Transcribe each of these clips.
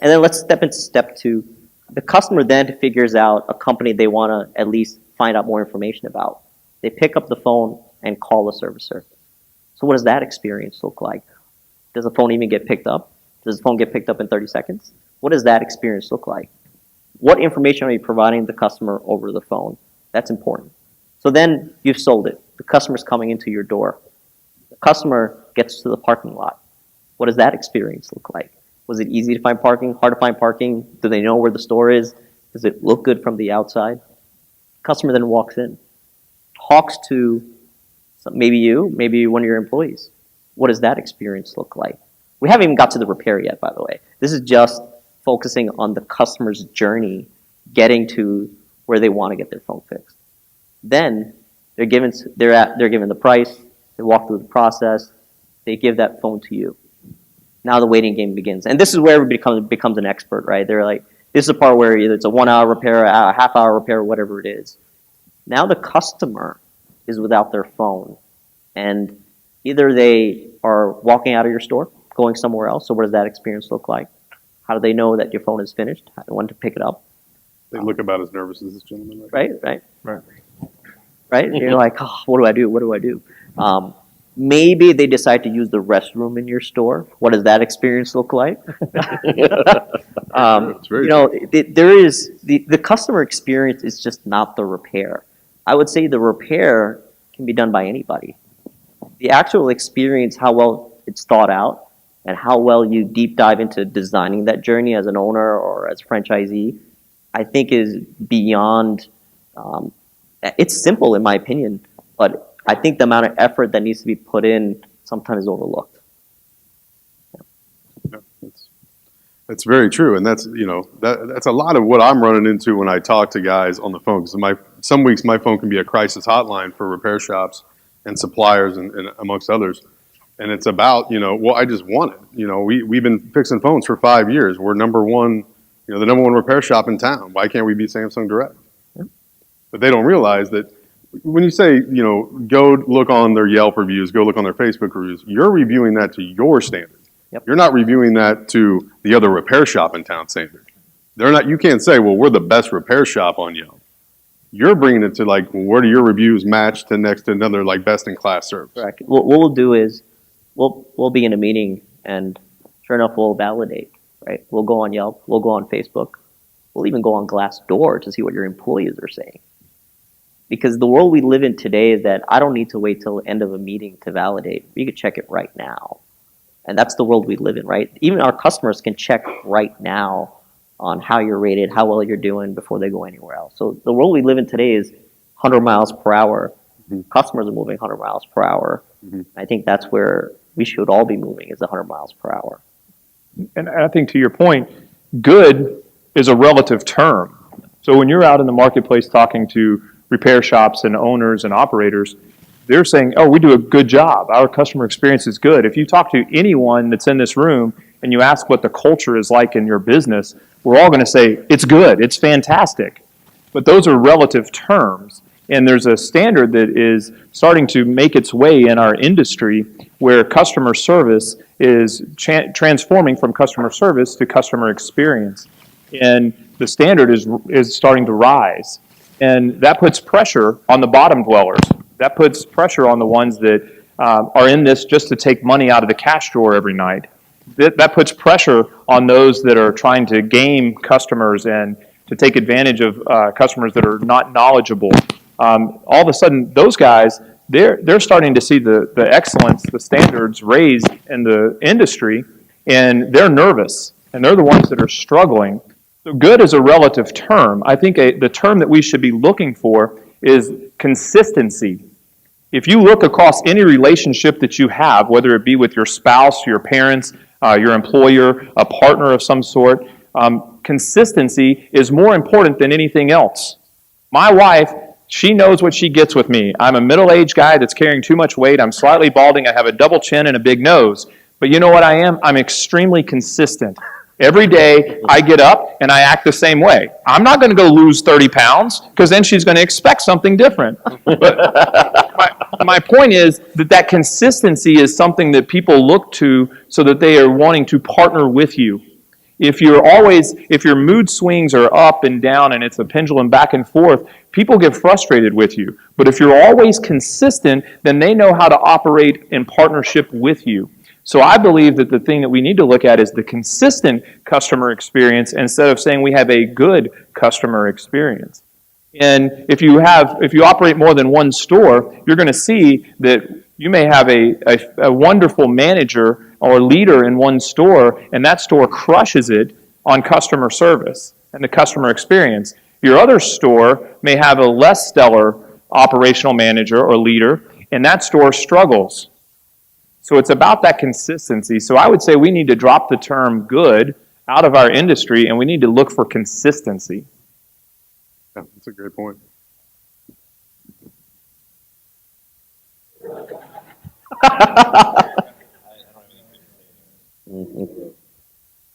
And then let's step into step 2. The customer then figures out a company they want to at least find out more information about. They pick up the phone and call a servicer. So what does that experience look like? Does the phone even get picked up? Does the phone get picked up in 30 seconds? What does that experience look like? What information are you providing the customer over the phone? That's important. So then you've sold it. The customer's coming into your door. The customer gets to the parking lot. What does that experience look like? Was it easy to find parking, hard to find parking? Do they know where the store is? Does it look good from the outside? Customer then walks in, talks to maybe you, maybe one of your employees. What does that experience look like? We haven't even got to the repair yet, by the way. This is just focusing on the customer's journey, getting to where they want to get their phone fixed. Then they're given the price, they walk through the process, they give that phone to you. Now the waiting game begins. And this is where everybody becomes an expert, right? They're like, this is the part where either it's a 1 hour repair, a half hour repair, whatever it is. Now the customer is without their phone. And either they are walking out of your store, going somewhere else. So what does that experience look like? How do they know that your phone is finished? When to pick it up? They look about as nervous as this gentleman. Right. Right? And you're like, oh, what do I do? What do I do? Maybe they decide to use the restroom in your store. What does that experience look like? There is the customer experience is just not the repair. I would say the repair can be done by anybody. The actual experience, how well it's thought out, and how well you deep dive into designing that journey as an owner or as a franchisee, I think is beyond. It's simple in my opinion, but I think the amount of effort that needs to be put in sometimes is overlooked. Yeah, that's very true, and that's that's a lot of what I'm running into when I talk to guys on the phone. Because some weeks my phone can be a crisis hotline for repair shops and suppliers and amongst others, and it's about well, I just want it. We've been fixing phones for 5 years. We're number one, the number one repair shop in town. Why can't we be Samsung Direct? Yeah. But they don't realize that. When you say, go look on their Yelp reviews, go look on their Facebook reviews, you're reviewing that to your standard. Yep. You're not reviewing that to the other repair shop in town standard. You can't say, well, we're the best repair shop on Yelp. You're bringing it to where do your reviews match to next to another best in class service? Correct. What we'll do is we'll be in a meeting and sure enough we'll validate, right? We'll go on Yelp, we'll go on Facebook, we'll even go on Glassdoor to see what your employees are saying. Because the world we live in today is that I don't need to wait till the end of a meeting to validate. You could check it right now. And that's the world we live in, right? Even our customers can check right now on how you're rated, how well you're doing before they go anywhere else. So the world we live in today is 100 miles per hour. Mm-hmm. Customers are moving 100 miles per hour. Mm-hmm. I think that's where we should all be moving, is 100 miles per hour. And I think to your point, good is a relative term. So when you're out in the marketplace talking to repair shops and owners and operators, they're saying, oh, we do a good job. Our customer experience is good. If you talk to anyone that's in this room and you ask what the culture is like in your business, we're all going to say, it's good, it's fantastic. But those are relative terms. And there's a standard that is starting to make its way in our industry where customer service is transforming from customer service to customer experience. And the standard is starting to rise. And that puts pressure on the bottom dwellers. That puts pressure on the ones that are in this just to take money out of the cash drawer every night. That puts pressure on those that are trying to game customers and to take advantage of customers that are not knowledgeable. All of a sudden, those guys, they're starting to see the excellence, the standards raised in the industry, and they're nervous, and they're the ones that are struggling. So good is a relative term. I think the term that we should be looking for is consistency. If you look across any relationship that you have, whether it be with your spouse, your parents, your employer, a partner of some sort, consistency is more important than anything else. My wife, she knows what she gets with me. I'm a middle-aged guy that's carrying too much weight. I'm slightly balding. I have a double chin and a big nose. But you know what I am? I'm extremely consistent. Every day I get up and I act the same way. I'm not going to go lose 30 pounds because then she's going to expect something different. But my point is that consistency is something that people look to so that they are wanting to partner with you. If your mood swings are up and down and it's a pendulum back and forth, people get frustrated with you. But if you're always consistent, then they know how to operate in partnership with you. So I believe that the thing that we need to look at is the consistent customer experience instead of saying we have a good customer experience. And if you operate more than one store, you're going to see that you may have a wonderful manager or leader in one store, and that store crushes it on customer service and the customer experience. Your other store may have a less stellar operational manager or leader, and that store struggles. So it's about that consistency. So I would say we need to drop the term good out of our industry, and we need to look for consistency. Yeah, that's a great point.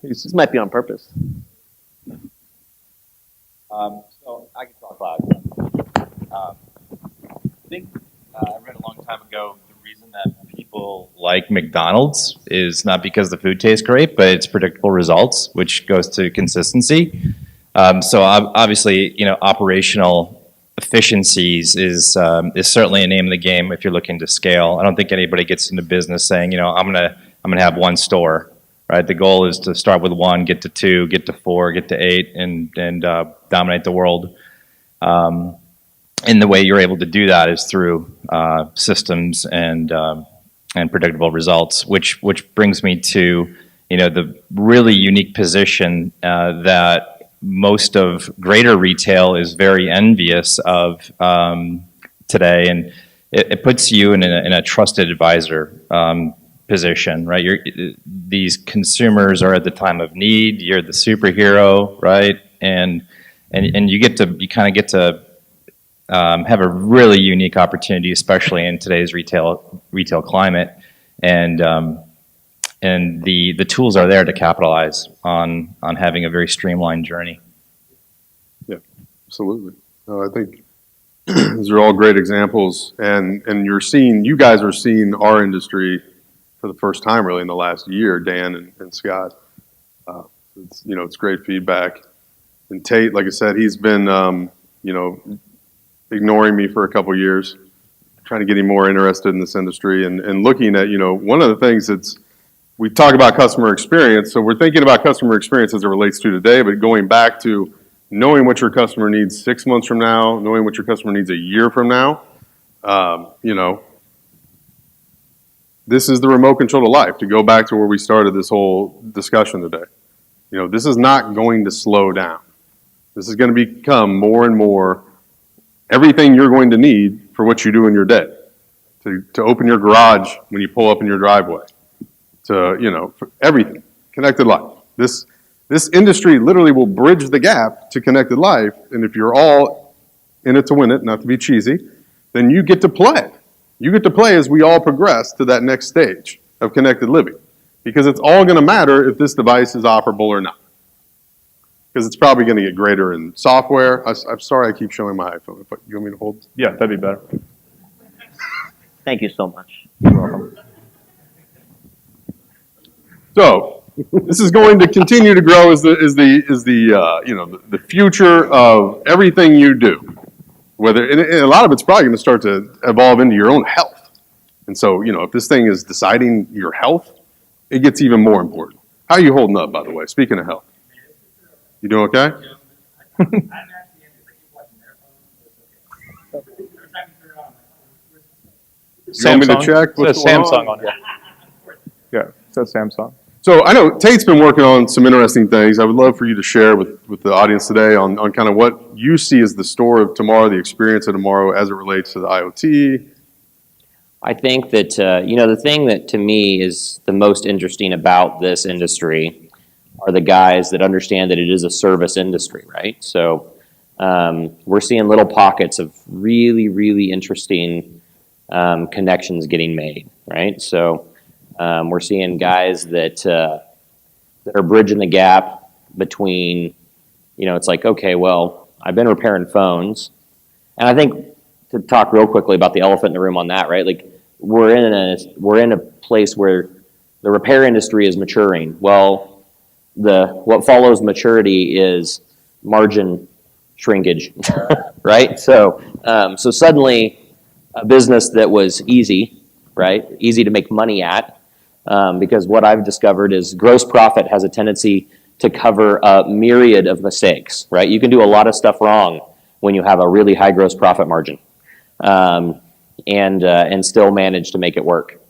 This might be on purpose. So I can talk loud. I think I read a long time ago the reason that people like McDonald's is not because the food tastes great, but it's predictable results, which goes to consistency. So obviously, operational efficiencies is certainly a name of the game if you're looking to scale. I don't think anybody gets into business saying, I'm gonna have one store, right? The goal is to start with one, get to two, get to four, get to eight, and dominate the world. And the way you're able to do that is through systems and predictable results, which brings me to the really unique position that most of greater retail is very envious of today, and it puts you in a trusted advisor position, right? These consumers are at the time of need. You're the superhero, right? And you kind of get to have a really unique opportunity, especially in today's retail climate, and the tools are there to capitalize on having a very streamlined journey. Yeah, absolutely. No, I think these are all great examples, and you guys are seeing our industry for the first time really in the last year, Dan and Scott. It's great feedback. And Tate, like I said, he's been ignoring me for a couple years, trying to get him more interested in this industry and looking at, one of the things we talk about customer experience, so we're thinking about customer experience as it relates to today, but going back to knowing what your customer needs 6 months from now, knowing what your customer needs a year from now, this is the remote control to life, to go back to where we started this whole discussion today. This is not going to slow down. This is going to become more and more everything you're going to need for what you do in your day. To open your garage when you pull up in your driveway. For everything. Connected life. This industry literally will bridge the gap to connected life, and if you're all in it to win it, not to be cheesy, then you get to play. You get to play as we all progress to that next stage of connected living. Because it's all going to matter if this device is operable or not. Because it's probably going to get greater in software. I'm sorry I keep showing my iPhone. But you want me to hold? Yeah, that'd be better. Thank you so much. You're welcome. So this is going to continue to grow as the future of everything you do. And a lot of it's probably going to start to evolve into your own health. And so, if this thing is deciding your health, it gets even more important. How are you holding up, by the way? Speaking of health. You doing okay? You want me to check? It says Samsung on it. Yeah, it says Samsung. So I know Tate's been working on some interesting things. I would love for you to share with the audience today on kind of what you see as the store of tomorrow, the experience of tomorrow as it relates to the IoT. I think that, the thing that to me is the most interesting about this industry are the guys that understand that it is a service industry, right? So we're seeing little pockets of really, really interesting connections getting made, right? So we're seeing guys that are bridging the gap between, it's like, okay, well, I've been repairing phones. And I think to talk real quickly about the elephant in the room on that, right? Like we're in a place where the repair industry is maturing. Well, what follows maturity is margin shrinkage, right? So suddenly a business that was easy, right, easy to make money at, because what I've discovered is gross profit has a tendency to cover a myriad of mistakes, right? You can do a lot of stuff wrong when you have a really high gross profit margin, and still manage to make it work.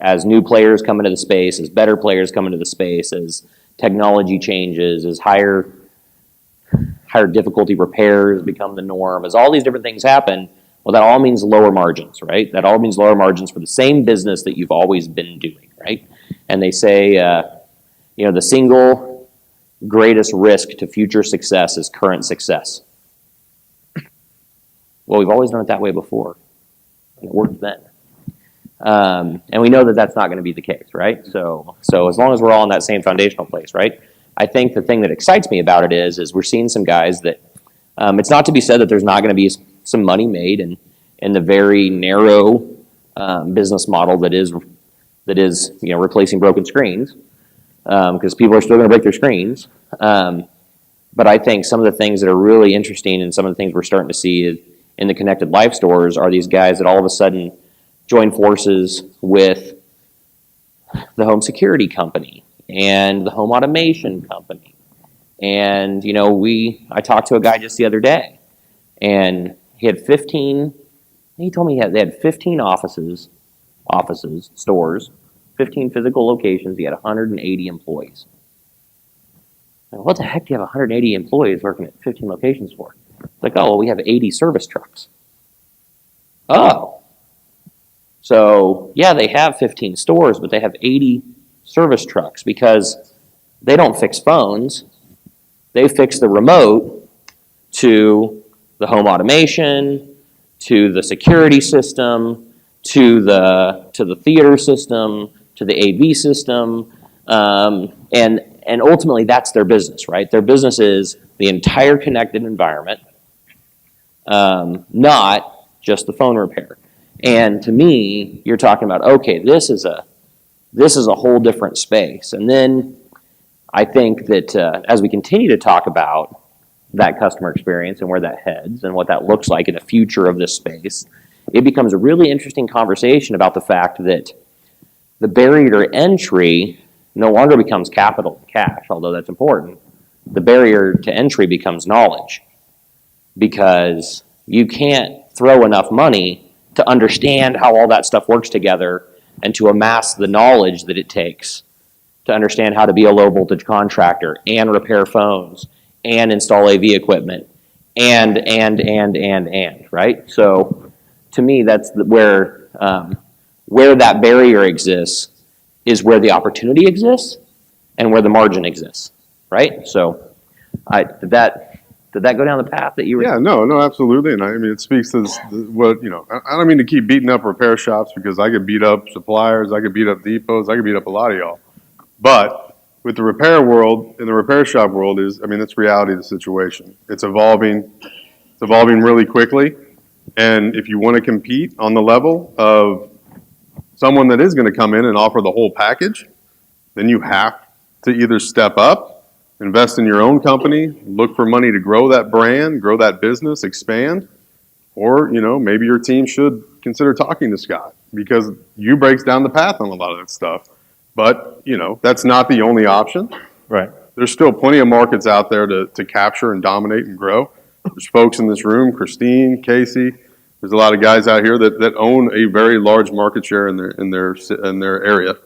As new players come into the space, as better players come into the space, as technology changes, as higher difficulty repairs become the norm, as all these different things happen, well, that all means lower margins, right? That all means lower margins for the same business that you've always been doing, right? And they say, the single greatest risk to future success is current success. Well, we've always done it that way before, and it worked then. And we know that that's not going to be the case, right? So as long as we're all in that same foundational place, right? I think the thing that excites me about it is we're seeing some guys that, it's not to be said that there's not going to be some money made in the very narrow business model that is replacing broken screens, because people are still going to break their screens. But I think some of the things that are really interesting and some of the things we're starting to see in the connected life stores are these guys that all of a sudden join forces with the home security company and the home automation company. And, I talked to a guy just the other day, and he had 15, he told me they had 15 offices, stores, 15 physical locations. He had 180 employees. Now, what the heck do you have 180 employees working at 15 locations for? It's like, oh, well, we have 80 service trucks. Oh. So, yeah, they have 15 stores, but they have 80 service trucks because they don't fix phones. They fix the remote to the home automation, to the security system, to the theater system, to the AV system, and ultimately that's their business, right? Their business is the entire connected environment, not just the phone repair. And to me, you're talking about, okay, this is a whole different space. And then I think that as we continue to talk about that customer experience and where that heads and what that looks like in the future of this space, it becomes a really interesting conversation about the fact that the barrier to entry no longer becomes capital and cash, although that's important. The barrier to entry becomes knowledge, because you can't throw enough money to understand how all that stuff works together and to amass the knowledge that it takes to understand how to be a low voltage contractor and repair phones and install AV equipment and, right? So to me, that's where that barrier exists is where the opportunity exists and where the margin exists, right? So did that go down the path that you were? Yeah, no, absolutely. And I mean, it speaks to I don't mean to keep beating up repair shops, because I could beat up suppliers, I could beat up depots, I could beat up a lot of y'all. But with the repair world, in the repair shop world it's reality of the situation. It's evolving really quickly. And if you want to compete on the level of someone that is going to come in and offer the whole package, then you have to either step up, invest in your own company, look for money to grow that brand, grow that business, expand, or, maybe your team should consider talking to Scott, because uBreaks down the path on a lot of that stuff. But, that's not the only option. Right. There's still plenty of markets out there to capture and dominate and grow. There's folks in this room, Christine, Casey. There's a lot of guys out here that own a very large market share in their area.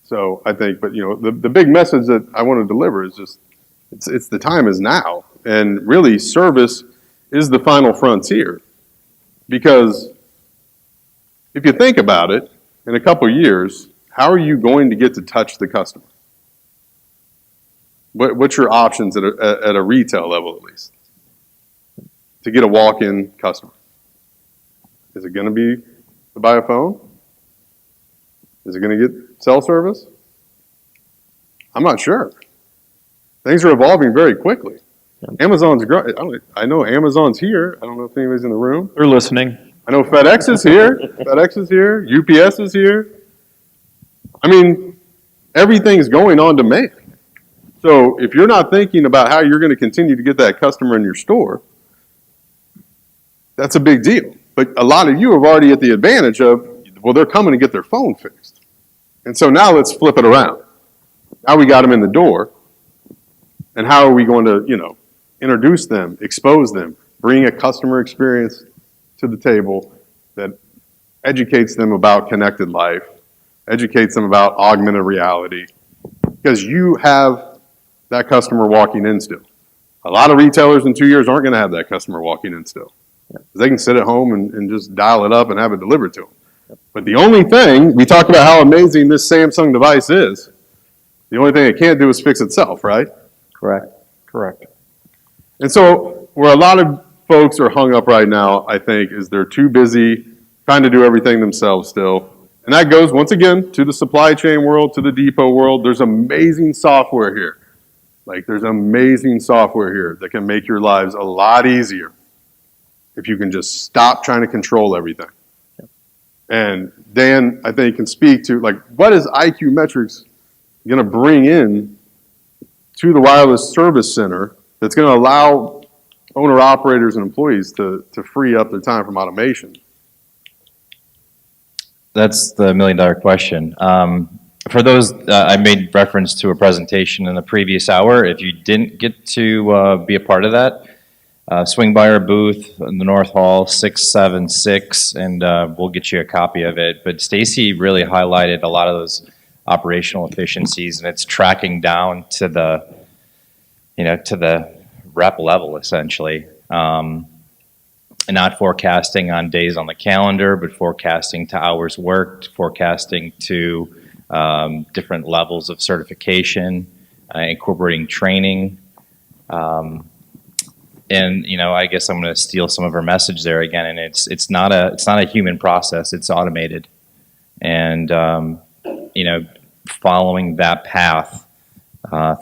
So I think, but the big message that I want to deliver is just, it's the time is now, and really service is the final frontier. Because if you think about it, in a couple years, how are you going to get to touch the customer? What's your options at a retail level, at least, to get a walk-in customer? Is it going to be to buy a phone? Is it going to get cell service? I'm not sure. Things are evolving very quickly. Amazon's growing. I know Amazon's here. I don't know if anybody's in the room. They're listening. I know FedEx is here. UPS is here. I mean, everything's going on demand. So if you're not thinking about how you're going to continue to get that customer in your store, that's a big deal. But a lot of you have already at the advantage of, well, they're coming to get their phone fixed. And so now let's flip it around. Now we got them in the door. And how are we going to, introduce them, expose them, bring a customer experience to the table that educates them about connected life, educates them about augmented reality, because you have that customer walking in still. A lot of retailers in 2 years aren't going to have that customer walking in still. They can sit at home and just dial it up and have it delivered to them. But the only thing, we talk about how amazing this Samsung device is, the only thing it can't do is fix itself, right? Correct. Correct. And so where a lot of folks are hung up right now, I think, is they're too busy trying to do everything themselves still. And that goes, once again, to the supply chain world, to the depot world. There's amazing software here. There's amazing software here that can make your lives a lot easier if you can just stop trying to control everything. And Dan, I think, can speak to, what is iQmetrix going to bring in to the wireless service center that's going to allow owner-operators and employees to free up their time from automation? That's the million-dollar question. For those, I made reference to a presentation in the previous hour. If you didn't get to be a part of that, swing by our booth in the North Hall, 676, and we'll get you a copy of it. But Stacy really highlighted a lot of those operational efficiencies, and it's tracking down to the, to the rep level, essentially. And not forecasting on days on the calendar, but forecasting to hours worked, forecasting to different levels of certification, incorporating training. And I guess I'm going to steal some of her message there again. And it's not a human process. It's automated, and following that path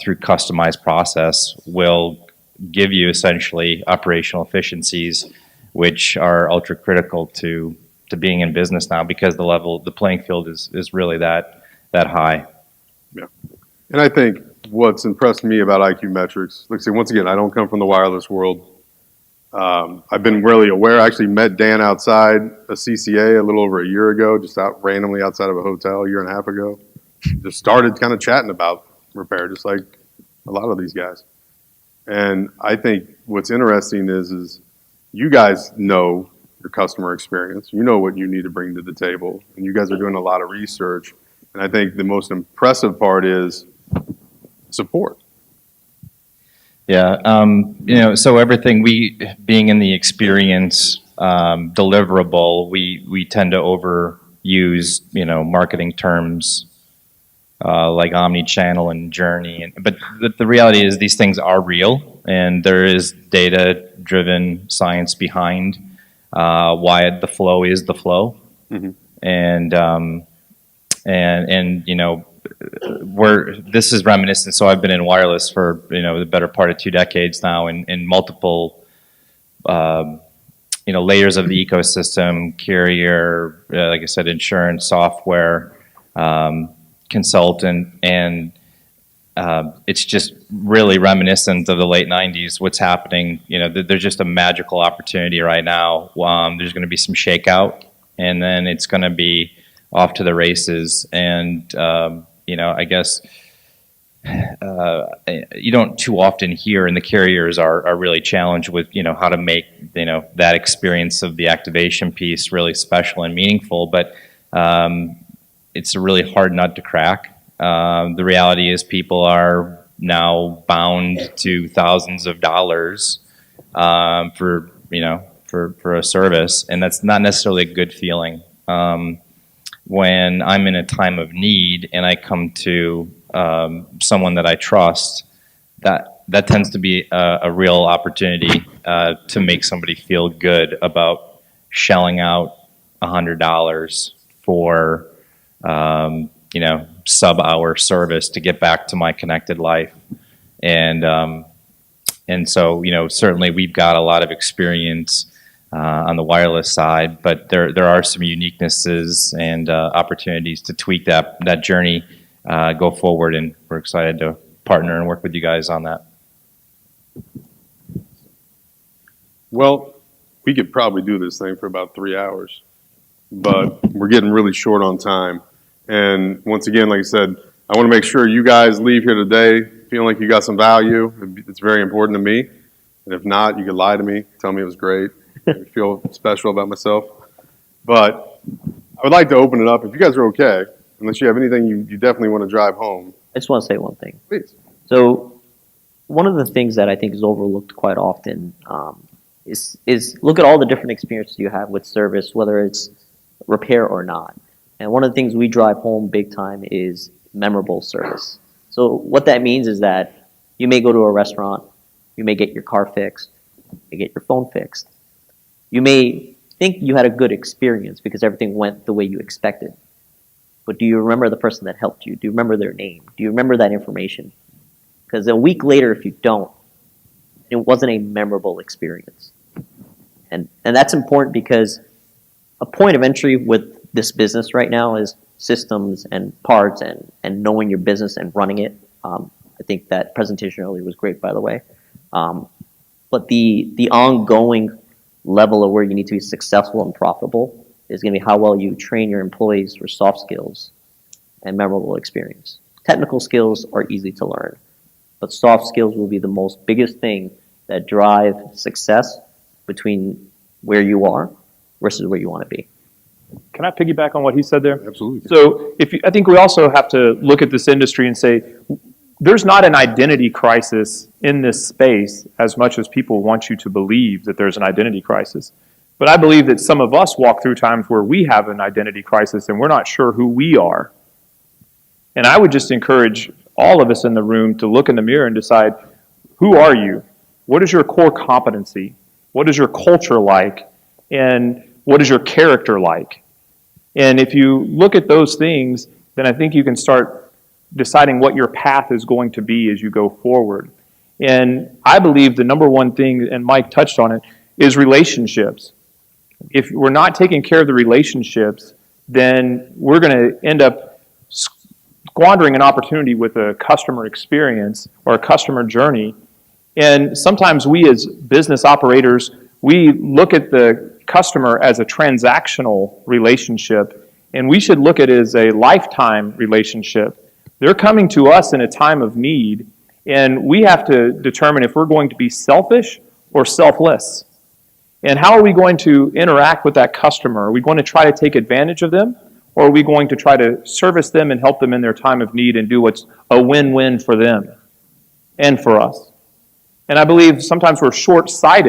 through customized process will give you essentially operational efficiencies, which are ultra critical to being in business now, because the playing field is really that high. Yeah, and I think what's impressed me about iQmetrix, once again, I don't come from the wireless world. I've been really aware. I actually met Dan outside a CCA a little over a year ago, just randomly outside of a hotel a year and a half ago. Just started kind of chatting about repair, just like a lot of these guys. And I think what's interesting is you guys know your customer experience. You know what you need to bring to the table, and you guys are doing a lot of research. And I think the most impressive part is support. Yeah, so everything being in the experience deliverable, we tend to overuse, marketing terms like omni-channel and journey. But the reality is these things are real, and there is data-driven science behind why the flow is the flow. Mm-hmm. This is reminiscent. So I've been in wireless for the better part of 2 decades now, in multiple layers of the ecosystem: carrier, like I said, insurance, software, consultant, and it's just really reminiscent of the late 90s. What's happening? There's just a magical opportunity right now. There's going to be some shakeout, and then it's going to be off to the races. And I guess you don't too often hear, and the carriers are really challenged with how to make that experience of the activation piece really special and meaningful. But it's a really hard nut to crack. The reality is people are now bound to thousands of dollars for a service, and that's not necessarily a good feeling. When I'm in a time of need and I come to someone that I trust, that tends to be a real opportunity to make somebody feel good about shelling out $100 for sub-hour service to get back to my connected life. And so certainly we've got a lot of experience on the wireless side, but there are some uniquenesses and opportunities to tweak that journey go forward, and we're excited to partner and work with you guys on that. Well, we could probably do this thing for about 3 hours, but we're getting really short on time. And once again, like I said, I want to make sure you guys leave here today feeling like you got some value. It's very important to me. And if not, you could lie to me, tell me it was great, make me feel special about myself. But I would like to open it up, if you guys are okay, unless you have anything you definitely want to drive home. I just want to say one thing. Please. So one of the things that I think is overlooked quite often is look at all the different experiences you have with service, whether it's repair or not. And one of the things we drive home big time is memorable service. So what that means is that you may go to a restaurant, you may get your car fixed, you may get your phone fixed. You may think you had a good experience because everything went the way you expected. But do you remember the person that helped you? Do you remember their name? Do you remember that information? Because a week later, if you don't, it wasn't a memorable experience. And that's important because a point of entry with this business right now is systems and parts and knowing your business and running it. I think that presentation earlier was great, by the way. But the ongoing level of where you need to be successful and profitable is going to be how well you train your employees for soft skills and memorable experience. Technical skills are easy to learn, but soft skills will be the most biggest thing that drive success between where you are versus where you want to be. Can I piggyback on what he said there? Absolutely. So I think we also have to look at this industry and say, there's not an identity crisis in this space as much as people want you to believe that there's an identity crisis. But I believe that some of us walk through times where we have an identity crisis and we're not sure who we are. And I would just encourage all of us in the room to look in the mirror and decide, who are you? What is your core competency? What is your culture like? And what is your character like? And if you look at those things, then I think you can start deciding what your path is going to be as you go forward. And I believe the number one thing, and Mike touched on it, is relationships. If we're not taking care of the relationships, then we're going to end up squandering an opportunity with a customer experience or a customer journey. And sometimes we as business operators, we look at the customer as a transactional relationship, and we should look at it as a lifetime relationship. They're coming to us in a time of need, and we have to determine if we're going to be selfish or selfless. And how are we going to interact with that customer? Are we going to try to take advantage of them, or are we going to try to service them and help them in their time of need and do what's a win-win for them and for us? And I believe sometimes we're short-sighted